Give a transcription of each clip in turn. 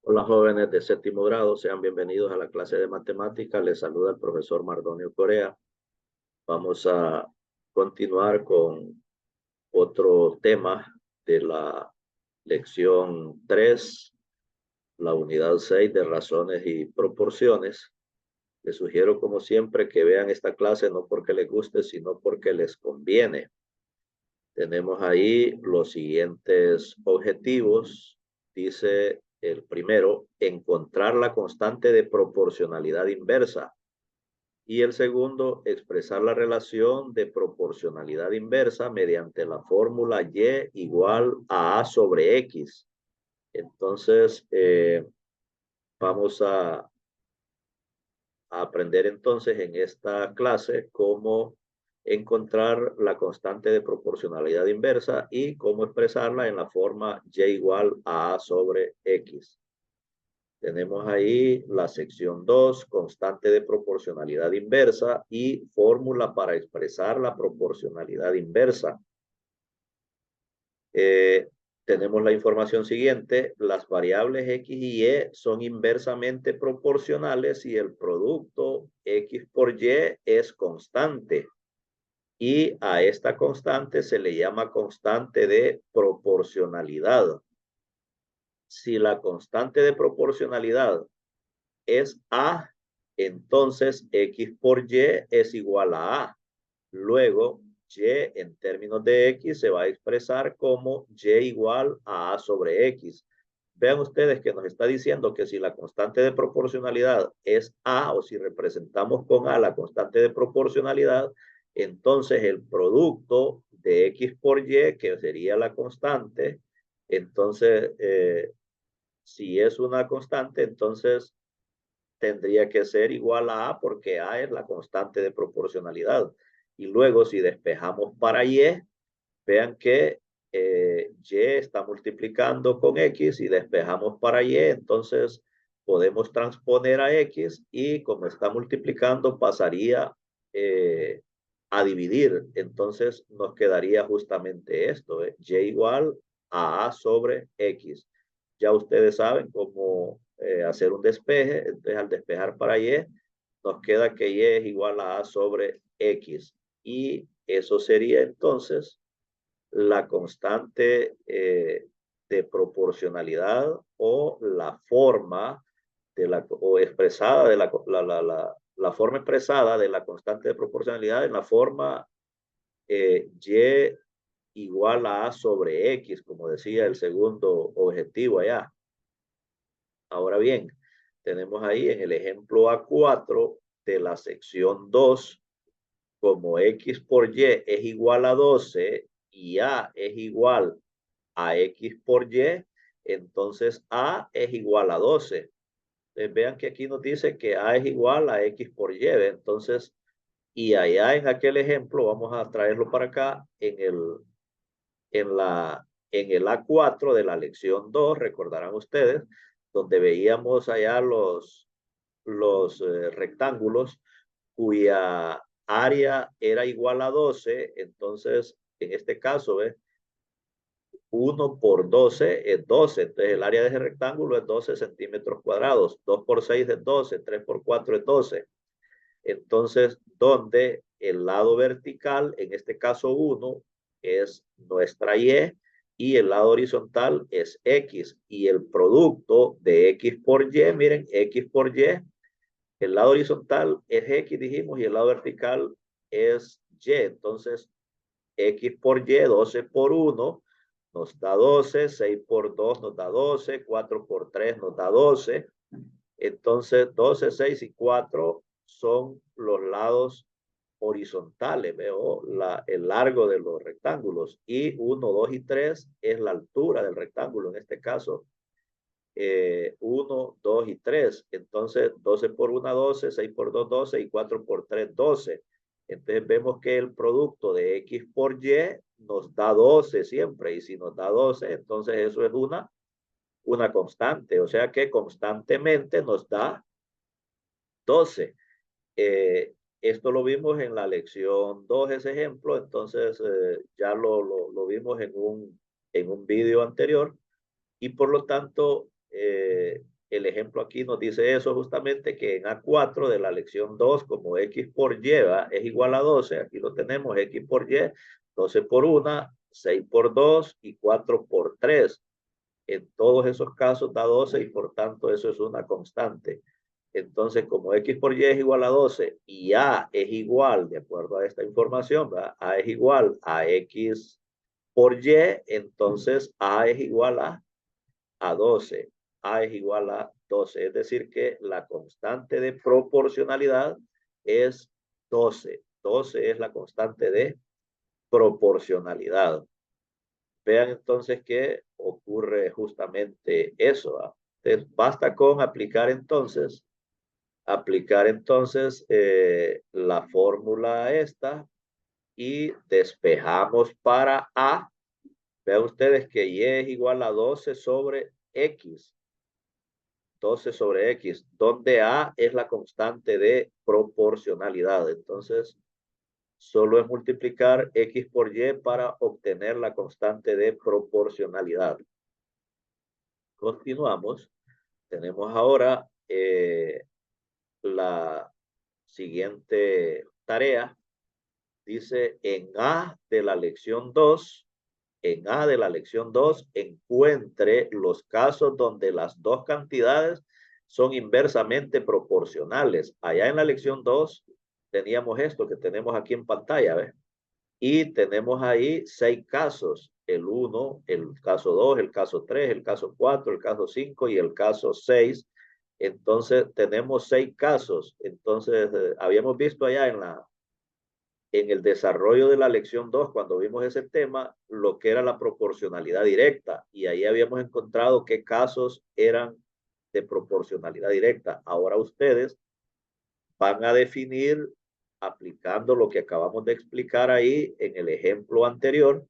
Hola jóvenes de séptimo grado, sean bienvenidos a la clase de matemáticas. Les saluda el profesor Mardonio Corea. Vamos a continuar con otro tema de la lección 3, la unidad 6 de razones y proporciones. Les sugiero como siempre que vean esta clase no porque les guste, sino porque les conviene. Tenemos ahí los siguientes objetivos. Dice el primero, encontrar la constante de proporcionalidad inversa. Y el segundo, expresar la relación de proporcionalidad inversa mediante la fórmula Y igual a A sobre X. Entonces, vamos a aprender entonces en esta clase cómo encontrar la constante de proporcionalidad inversa y cómo expresarla en la forma Y igual a sobre X. Tenemos ahí la sección 2, constante de proporcionalidad inversa y fórmula para expresar la proporcionalidad inversa. Eh, Tenemos la información siguiente: las variables X y Y son inversamente proporcionales y el producto X por Y es constante. Y a esta constante se le llama constante de proporcionalidad. Si la constante de proporcionalidad es A, entonces X por Y es igual a A. Luego, Y en términos de X se va a expresar como Y igual a A sobre X. Vean ustedes que nos está diciendo que si la constante de proporcionalidad es A, o si representamos con A la constante de proporcionalidad, entonces el producto de X por Y, que sería la constante, entonces, si es una constante, entonces tendría que ser igual a A porque A es la constante de proporcionalidad. Y luego si despejamos para Y, vean que Y está multiplicando con X y despejamos para Y, entonces podemos transponer a X y como está multiplicando pasaría a dividir. Entonces nos quedaría justamente esto, Y igual a sobre X. Ya ustedes saben cómo hacer un despeje. Entonces al despejar para Y nos queda que Y es igual a A sobre X. Y eso sería entonces la constante de proporcionalidad o la forma de la, o expresada de la forma expresada de la constante de proporcionalidad en la forma Y igual a A sobre X, como decía el segundo objetivo allá. Ahora bien, tenemos ahí en el ejemplo A4 de la sección 2, como X por Y es igual a 12 y A es igual a X por Y, entonces A es igual a 12. Vean que aquí nos dice que A es igual a X por Y. Entonces, y allá en aquel ejemplo, vamos a traerlo para acá, en el A4 de la lección 2, recordarán ustedes, donde veíamos allá los rectángulos cuya área era igual a 12, entonces en este caso, ¿ves? 1 por 12 es 12, entonces el área de ese rectángulo es 12 centímetros cuadrados, 2 por 6 es 12, 3 por 4 es 12. Entonces, donde el lado vertical, en este caso 1, es nuestra y el lado horizontal es X. Y el producto de X por Y, miren, X por Y, el lado horizontal es X, dijimos, y el lado vertical es Y. Entonces, X por Y, 12 por 1, nos da 12, 6 por 2 nos da 12, 4 por 3 nos da 12. Entonces, 12, 6 y 4 son los lados horizontales, veo el largo de los rectángulos, y 1, 2 y 3 es la altura del rectángulo, en este caso 1, 2 y 3. Entonces 12 por 1, 12, 6 por 2, 12 y 4 por 3, 12. Entonces vemos que el producto de X por Y nos da 12 siempre, y si nos da 12, entonces eso es una constante, o sea que constantemente nos da 12. Esto lo vimos en la lección 2, ese ejemplo, entonces ya lo vimos en un video anterior, y por lo tanto el ejemplo aquí nos dice eso justamente, que en A4 de la lección 2, como X por Y es igual a 12, aquí lo tenemos, X por Y, 12 por 1, 6 por 2 y 4 por 3. En todos esos casos da 12 y por tanto eso es una constante. Entonces, como X por Y es igual a 12 y A es igual, de acuerdo a esta información, ¿verdad? A es igual a X por Y, entonces A es igual a 12. A es igual a 12. Es decir, que la constante de proporcionalidad es 12. 12 es la constante de proporcionalidad. Vean entonces que ocurre justamente eso. ¿Ah? Entonces, basta con aplicar entonces la fórmula esta y despejamos para A. Vean ustedes que Y es igual a 12 sobre X. 12 sobre X, donde A es la constante de proporcionalidad. Entonces, solo es multiplicar X por Y para obtener la constante de proporcionalidad. Continuamos. Tenemos ahora la siguiente tarea. Dice, en A de la lección 2, encuentre los casos donde las dos cantidades son inversamente proporcionales. Allá en la lección 2 teníamos esto que tenemos aquí en pantalla, ¿ves? Y tenemos ahí 6 casos, el 1, el caso 2, el caso 3, el caso 4, el caso 5 y el caso 6. Entonces tenemos 6 casos. Entonces habíamos visto allá en el desarrollo de la lección 2, cuando vimos ese tema, lo que era la proporcionalidad directa. Y ahí habíamos encontrado qué casos eran de proporcionalidad directa. Ahora ustedes van a definir, aplicando lo que acabamos de explicar ahí en el ejemplo anterior,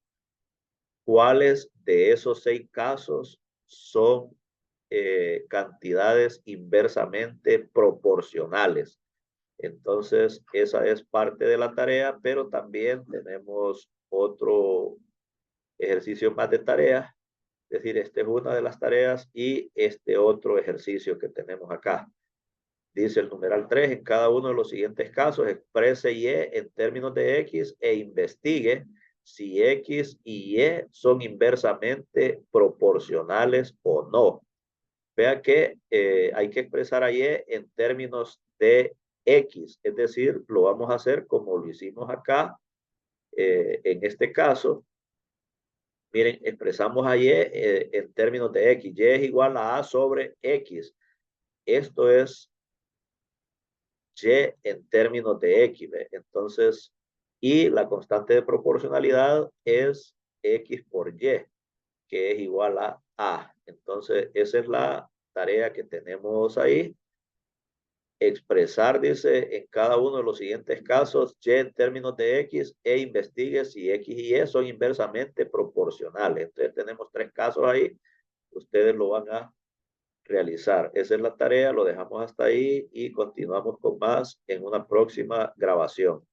cuáles de esos 6 casos son cantidades inversamente proporcionales. Entonces, esa es parte de la tarea, pero también tenemos otro ejercicio más de tarea. Es decir, esta es una de las tareas y este otro ejercicio que tenemos acá. Dice el numeral 3, en cada uno de los siguientes casos, exprese Y en términos de X e investigue si X y Y son inversamente proporcionales o no. Vea que hay que expresar a Y en términos de X, es decir, lo vamos a hacer como lo hicimos acá, en este caso. Miren, expresamos a Y en términos de X. Y es igual a sobre X. Esto es Y en términos de X. ¿Ve? Entonces, y la constante de proporcionalidad es X por Y, que es igual a A. Entonces, esa es la tarea que tenemos ahí. Expresar, dice, en cada uno de los siguientes casos, Y en términos de X e investigue si X y Y son inversamente proporcionales. Entonces, tenemos 3 casos ahí. Ustedes lo van a realizar. Esa es la tarea, lo dejamos hasta ahí y continuamos con más en una próxima grabación.